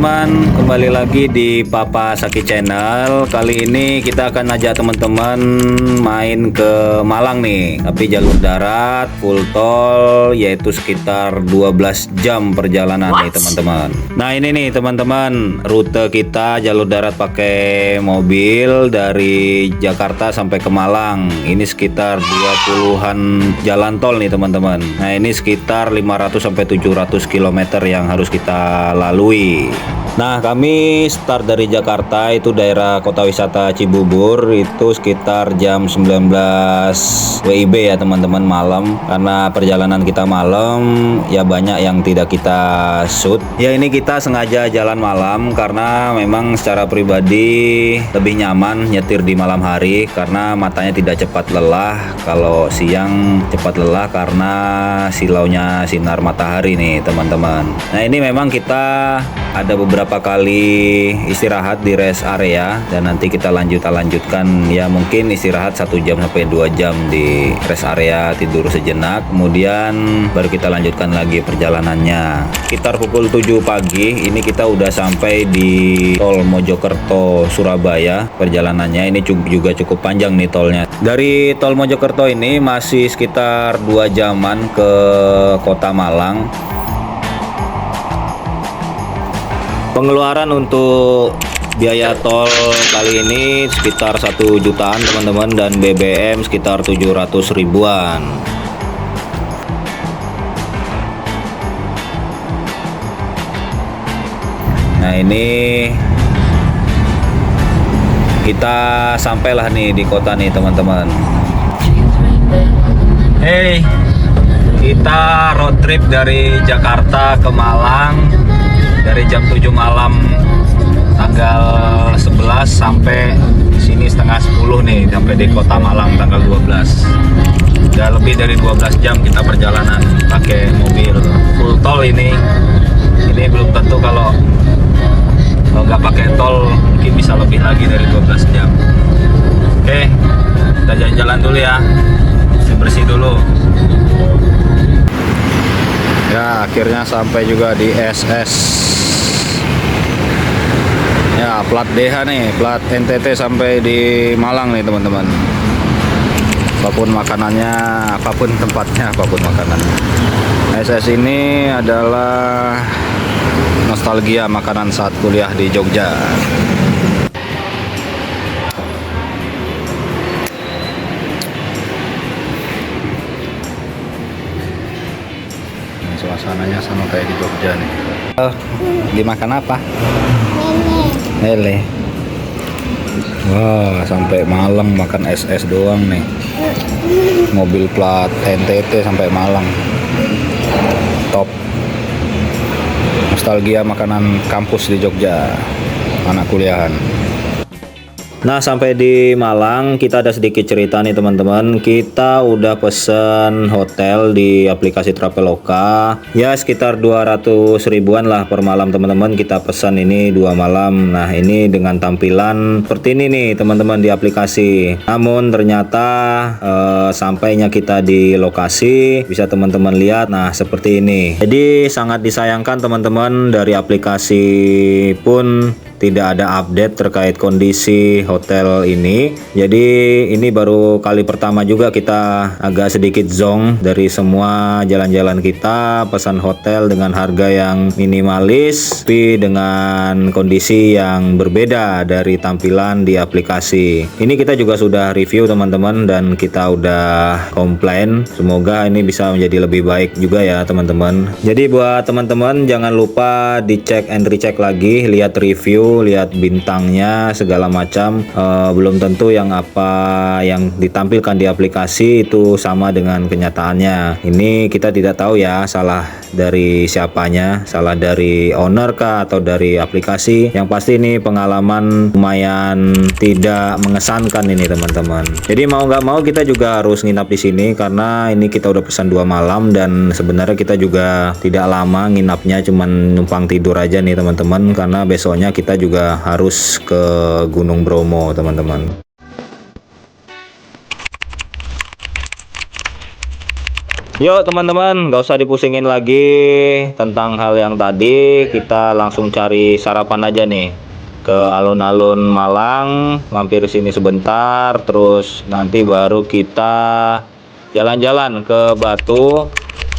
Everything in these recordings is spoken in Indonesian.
teman-teman, kembali lagi di Papa Saki Channel. Kali ini kita akan ajak teman-teman main ke Malang nih, tapi jalur darat full tol, yaitu sekitar 12 jam perjalanan nih teman-teman. Nah ini nih teman-teman, rute kita jalur darat pakai mobil dari Jakarta sampai ke Malang. Ini sekitar 20-an jalan tol nih teman-teman. Nah ini sekitar 500 sampai 700 km yang harus kita lalui. Nah kami start dari Jakarta, itu daerah kota wisata Cibubur, itu sekitar jam 19 WIB ya teman-teman, malam. Karena perjalanan kita malam ya banyak yang tidak kita shoot. Ya ini kita sengaja jalan malam karena memang secara pribadi lebih nyaman nyetir di malam hari, karena matanya tidak cepat lelah. Kalau siang cepat lelah karena silaunya sinar matahari nih teman-teman. Nah ini memang kita ada beberapa kali istirahat di rest area, dan nanti kita lanjutkan ya, mungkin istirahat 1 jam sampai 2 jam di rest area, tidur sejenak, kemudian baru kita lanjutkan lagi perjalanannya. Sekitar pukul 7 pagi ini kita udah sampai di tol Mojokerto Surabaya. Perjalanannya ini juga cukup panjang nih tolnya. Dari tol Mojokerto ini masih sekitar 2 jaman ke kota Malang. Pengeluaran untuk biaya tol kali ini sekitar 1 jutaan teman-teman, dan BBM sekitar 700 ribuan. Nah ini kita sampailah nih di kota nih teman-teman. Hey, kita road trip dari Jakarta ke Malang dari jam 7 malam tanggal 11 sampai sini setengah 10 nih, sampai di kota Malang tanggal 12. Udah lebih dari 12 jam kita perjalanan pakai mobil full tol ini. Ini belum tentu kalau nggak pakai tol mungkin bisa lebih lagi dari 12 jam. Oke, kita jalan-jalan dulu ya, bersih dulu. Ya akhirnya sampai juga di SS. Ya plat DH nih, plat NTT sampai di Malang nih teman-teman. Apapun makanannya, apapun tempatnya, apapun makanannya. SS ini adalah nostalgia makanan saat kuliah di Jogja. Suasananya sama kayak di Jogja nih. Dimakan apa? Lele. Wah, sampai Malang makan SS doang nih. Mobil plat NTT sampai Malang. Top. Nostalgia makanan kampus di Jogja, anak kuliahan. Nah sampai di Malang kita ada sedikit cerita nih teman-teman. Kita udah pesen hotel di aplikasi Traveloka, ya sekitar 200 ribuan lah per malam teman-teman. Kita pesan ini 2 malam. Nah ini dengan tampilan seperti ini nih teman-teman di aplikasi. Namun ternyata sampainya kita di lokasi bisa teman-teman lihat, nah seperti ini. Jadi sangat disayangkan teman-teman, dari aplikasi pun tidak ada update terkait kondisi hotel ini. Jadi ini baru kali pertama juga kita agak sedikit zonk dari semua jalan-jalan kita, pesan hotel dengan harga yang minimalis tapi dengan kondisi yang berbeda dari tampilan di aplikasi. Ini kita juga sudah review teman-teman, dan kita udah komplain. Semoga ini bisa menjadi lebih baik juga ya teman-teman. Jadi buat teman-teman jangan lupa dicek and recheck lagi, lihat review, lihat bintangnya segala macam. Belum tentu yang apa yang ditampilkan di aplikasi itu sama dengan kenyataannya. Ini kita tidak tahu ya, salah dari siapanya, salah dari owner kah atau dari aplikasi. Yang pasti ini pengalaman lumayan tidak mengesankan ini teman-teman. Jadi mau nggak mau kita juga harus nginap di sini, karena ini kita udah pesan 2 malam, dan sebenarnya kita juga tidak lama nginapnya, cuman numpang tidur aja nih teman-teman, karena besoknya kita juga harus ke Gunung Bromo teman-teman. Yuk teman-teman, nggak usah dipusingin lagi tentang hal yang tadi. Kita langsung cari sarapan aja nih. Ke alun-alun Malang, mampir sini sebentar, terus nanti baru kita jalan-jalan ke Batu,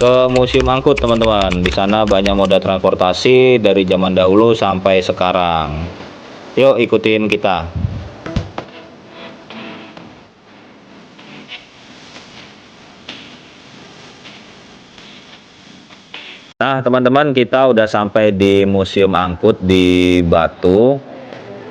ke Museum Angkut teman-teman. Di sana banyak moda transportasi dari zaman dahulu sampai sekarang. Yuk ikutin kita. Nah, teman-teman, kita udah sampai di Museum Angkut di Batu.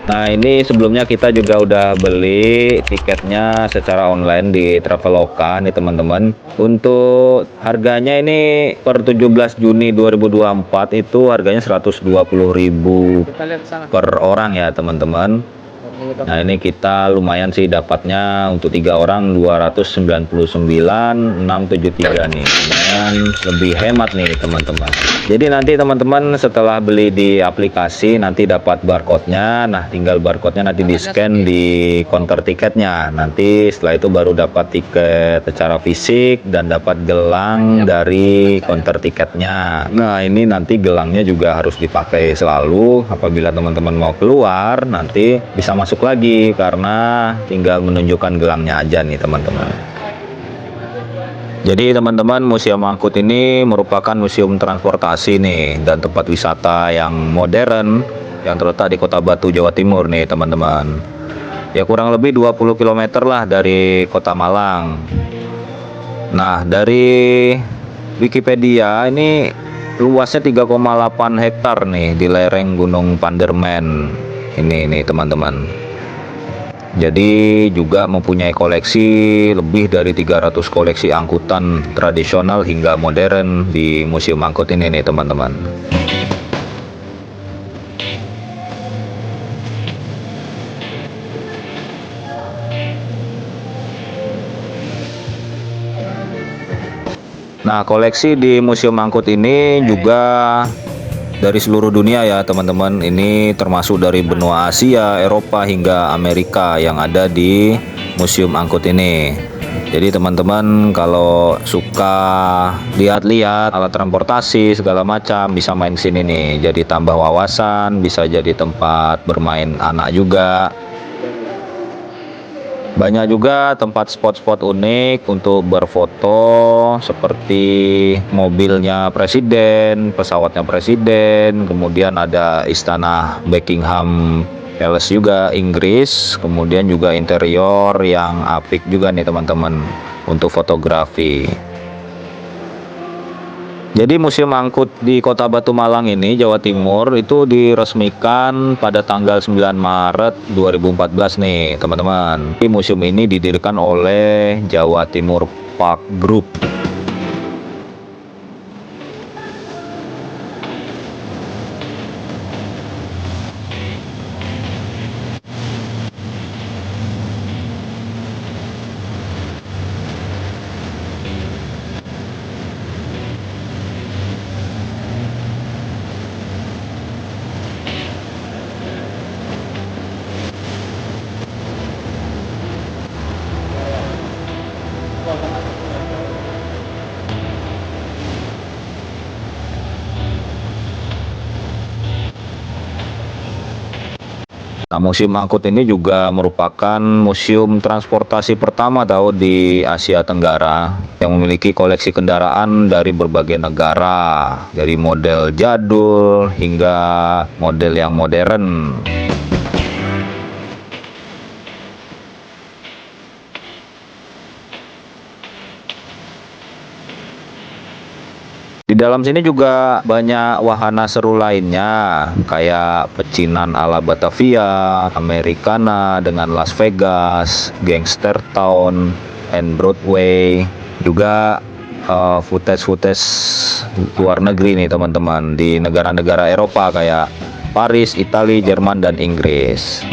Nah, ini sebelumnya kita juga udah beli tiketnya secara online di Traveloka nih, teman-teman. Untuk harganya ini per 17 Juni 2024 itu harganya 120.000 per orang ya, teman-teman. Nah, ini kita lumayan sih dapatnya untuk 3 orang 299.673 nih. Lumayan lebih hemat nih, teman-teman. Jadi nanti teman-teman setelah beli di aplikasi nanti dapat barcode-nya. Nah, tinggal barcode-nya nanti di-scan di counter tiketnya. Nanti setelah itu baru dapat tiket secara fisik dan dapat gelang dari counter tiketnya. Nah, ini nanti gelangnya juga harus dipakai selalu apabila teman-teman mau keluar, nanti bisa masuk lagi karena tinggal menunjukkan gelangnya aja nih, teman-teman. Jadi teman-teman, Museum Angkut ini merupakan museum transportasi nih dan tempat wisata yang modern yang terletak di Kota Batu, Jawa Timur nih, teman-teman. Ya kurang lebih 20 km lah dari Kota Malang. Nah, dari Wikipedia ini luasnya 3,8 hektar nih di lereng Gunung Pandermen. Ini nih, teman-teman. Jadi juga mempunyai koleksi lebih dari 300 koleksi angkutan tradisional hingga modern di Museum Angkut ini nih, teman-teman. Nah, koleksi di Museum Angkut ini juga dari seluruh dunia ya, teman-teman. Ini termasuk dari benua Asia, Eropa hingga Amerika yang ada di Museum Angkut ini. Jadi teman-teman kalau suka lihat-lihat alat transportasi segala macam bisa main sini nih. Jadi tambah wawasan, bisa jadi tempat bermain anak juga. Banyak juga tempat spot-spot unik untuk berfoto seperti mobilnya presiden, pesawatnya presiden, kemudian ada istana Buckingham Palace juga Inggris, kemudian juga interior yang apik juga nih, teman-teman, untuk fotografi. Jadi Museum Angkut di Kota Batu Malang ini, Jawa Timur, itu diresmikan pada tanggal 9 Maret 2014 nih, teman-teman. Museum ini didirikan oleh Jawa Timur Park Group. Nah, Museum Angkut ini juga merupakan museum transportasi pertama tahu di Asia Tenggara yang memiliki koleksi kendaraan dari berbagai negara, dari model jadul hingga model yang modern. Di dalam sini juga banyak wahana seru lainnya, kayak pecinan ala Batavia, Americana dengan Las Vegas, Gangster Town, and Broadway. Juga footage-footage luar negeri nih, teman-teman, di negara-negara Eropa kayak Paris, Italia, Jerman, dan Inggris.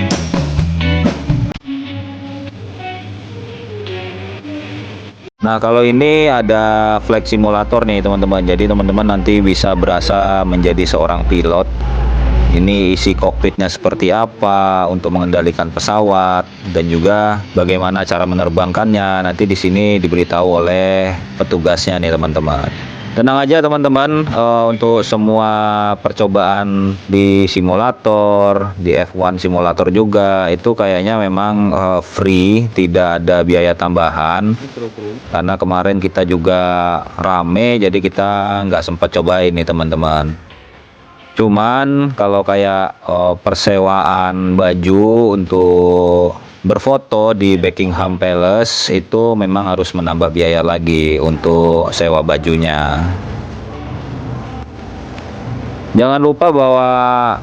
Nah, kalau ini ada flight simulator nih, teman-teman. Jadi teman-teman nanti bisa berasa menjadi seorang pilot Ini isi kokpitnya seperti apa untuk mengendalikan pesawat dan juga bagaimana cara menerbangkannya. Nanti di sini diberitahu oleh petugasnya nih teman-teman. Tenang aja teman-teman, untuk semua percobaan di simulator, di F1 simulator juga itu kayaknya memang free, tidak ada biaya tambahan. Karena kemarin kita juga rame, jadi kita nggak sempat cobain nih teman-teman. Cuman kalau kayak persewaan baju untuk berfoto di Buckingham Palace itu memang harus menambah biaya lagi untuk sewa bajunya. Jangan lupa bawa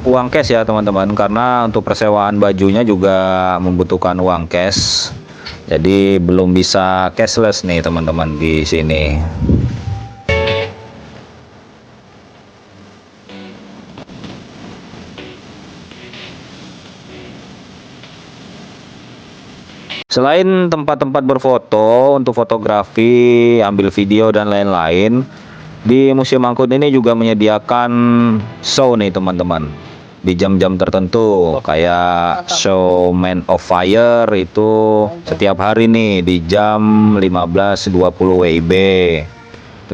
uang cash ya teman-teman, karena untuk persewaan bajunya juga membutuhkan uang cash. Jadi belum bisa cashless nih teman-teman di sini. Selain tempat-tempat berfoto untuk fotografi, ambil video dan lain-lain, di Museum Angkut ini juga menyediakan show nih teman-teman. Di jam-jam tertentu kayak show Man of Fire itu setiap hari nih di jam 15.20 WIB.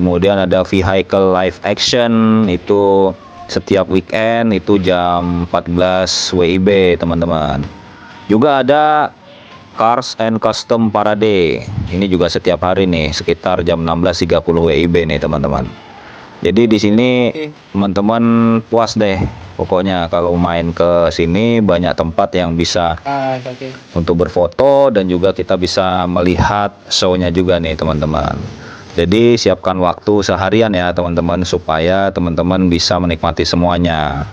Kemudian ada Vehicle Live Action itu setiap weekend itu jam 14 WIB teman-teman. Juga ada Cars and Custom Parade. Ini juga setiap hari nih sekitar jam 16.30 WIB nih teman-teman. Jadi di sini teman-teman puas deh. Pokoknya kalau main ke sini banyak tempat yang bisa untuk berfoto dan juga kita bisa melihat show-nya juga nih teman-teman. Jadi siapkan waktu seharian ya teman-teman supaya teman-teman bisa menikmati semuanya.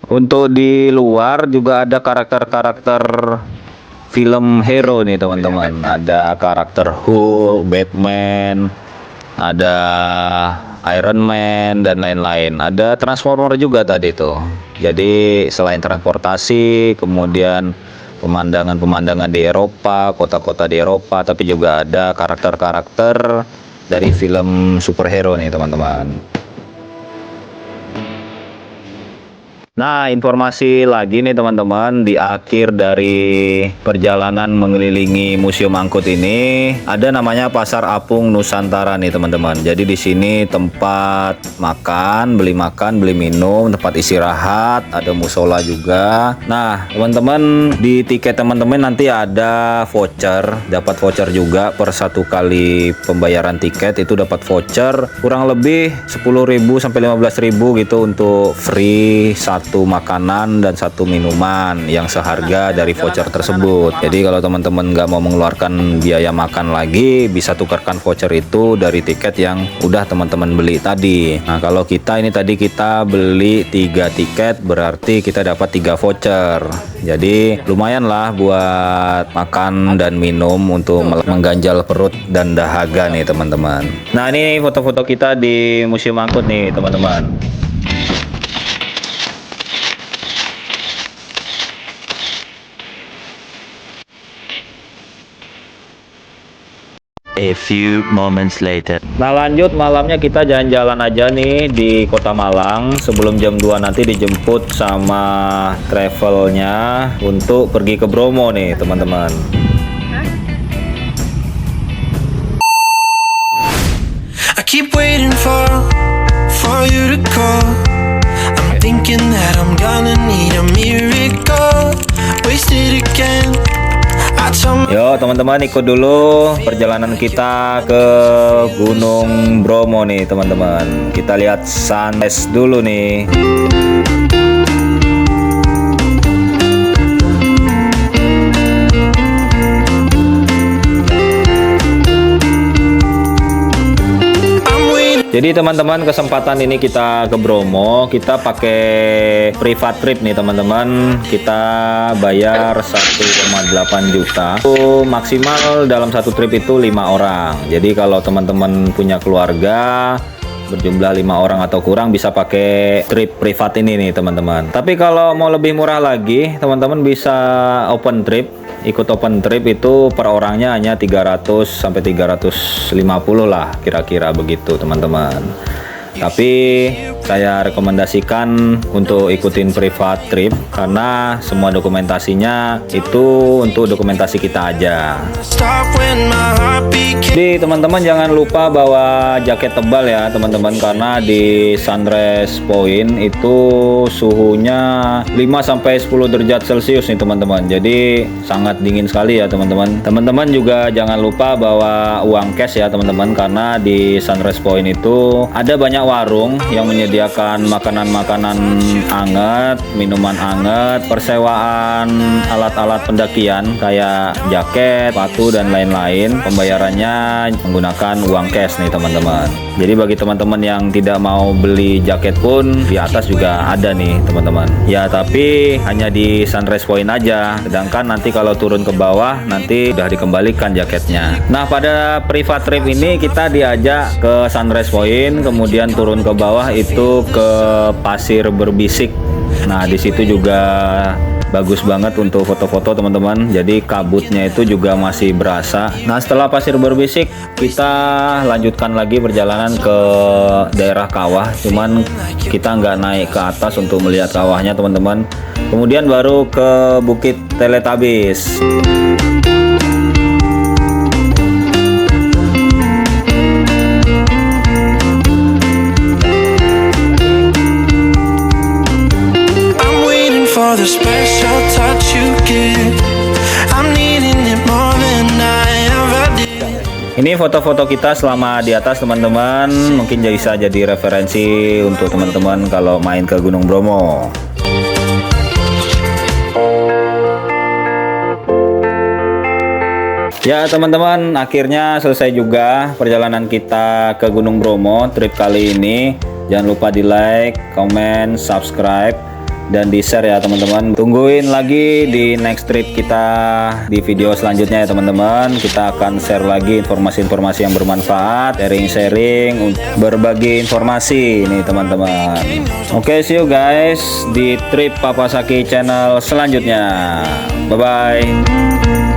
Untuk di luar juga ada karakter-karakter film hero nih teman-teman. Ada karakter Hulk, Batman, ada Iron Man dan lain-lain. Ada Transformer juga tadi tuh. Jadi selain transportasi, kemudian pemandangan-pemandangan di Eropa, kota-kota di Eropa, tapi juga ada karakter-karakter dari film superhero nih teman-teman. Nah, informasi lagi nih teman-teman, di akhir dari perjalanan mengelilingi Museum Angkut ini ada namanya Pasar Apung Nusantara nih teman-teman. Jadi di sini tempat makan, beli minum, tempat istirahat, ada musola juga. Nah, teman-teman di tiket teman-teman nanti ada voucher, dapat voucher juga per satu kali pembayaran tiket itu dapat voucher kurang lebih 10.000 sampai 15.000 gitu untuk free satu makanan dan satu minuman yang seharga dari voucher tersebut. Jadi kalau teman-teman nggak mau mengeluarkan biaya makan lagi, bisa tukarkan voucher itu dari tiket yang udah teman-teman beli tadi. Nah, kalau kita ini tadi kita beli 3 tiket berarti kita dapat 3 voucher. Jadi lumayan lah buat makan dan minum untuk mengganjal perut dan dahaga nih teman-teman. Nah, ini foto-foto kita di Museum Angkut nih teman-teman. A few moments later. Nah, lanjut malamnya kita jalan-jalan aja nih di Kota Malang. Sebelum jam 2 nanti dijemput sama travelnya untuk pergi ke Bromo nih teman-teman. keep waiting for you to call. I'm thinking that I'm gonna need a miracle. Wasted again. I told Yo teman-teman, ikut dulu perjalanan kita ke Gunung Bromo nih teman-teman. Kita lihat sunrise dulu nih. Jadi teman-teman, kesempatan ini kita ke Bromo, kita pakai private trip nih teman-teman. Kita bayar 1,8 juta. Itu maksimal dalam satu trip itu 5 orang. Jadi kalau teman-teman punya keluarga berjumlah 5 orang atau kurang, bisa pakai trip privat ini nih teman-teman. Tapi kalau mau lebih murah lagi, teman-teman bisa open trip. Ikut open trip itu per orangnya hanya 300 sampai 350 lah, kira-kira begitu teman-teman. Tapi saya rekomendasikan untuk ikutin private trip karena semua dokumentasinya itu untuk dokumentasi kita aja. stop when my heart became. Jadi teman-teman jangan lupa bawa jaket tebal ya teman-teman, karena di Sunrise Point itu suhunya 5-10 derajat Celcius nih teman-teman. Jadi sangat dingin sekali ya teman-teman. Teman-teman juga jangan lupa bawa uang cash ya teman-teman, karena di Sunrise Point itu ada banyak warung yang menyediakan makanan-makanan anget, minuman anget, persewaan alat-alat pendakian kayak jaket, sepatu dan lain-lain. Pembayarannya menggunakan uang cash nih teman-teman. Jadi bagi teman-teman yang tidak mau beli jaket pun di atas juga ada nih teman-teman. Ya tapi hanya di Sunrise Point aja. Sedangkan nanti kalau turun ke bawah nanti udah dikembalikan jaketnya. Nah pada private trip ini kita diajak ke Sunrise Point, kemudian turun ke bawah itu ke Pasir Berbisik. Nah di situ juga bagus banget untuk foto-foto teman-teman. Jadi kabutnya itu juga masih berasa. Nah setelah Pasir Berbisik kita lanjutkan lagi perjalanan ke daerah kawah. Cuman kita nggak naik ke atas untuk melihat kawahnya teman-teman. Kemudian baru ke Bukit Teletabis. I'm waiting for the special touch you give. I'm needing it more than I ever did. Ini foto-foto kita selama di atas teman-teman. Mungkin bisa jadi referensi untuk teman-teman kalau main ke Gunung Bromo. Ya teman-teman, akhirnya selesai juga perjalanan kita ke Gunung Bromo trip kali ini. Jangan lupa di like, comment, subscribe, dan di share ya teman-teman. Tungguin lagi di next trip kita di video selanjutnya ya teman-teman. Kita akan share lagi informasi-informasi yang bermanfaat, sharing-sharing, berbagi informasi nih teman-teman. Oke, see you guys di trip Papa Saki channel selanjutnya. Bye bye.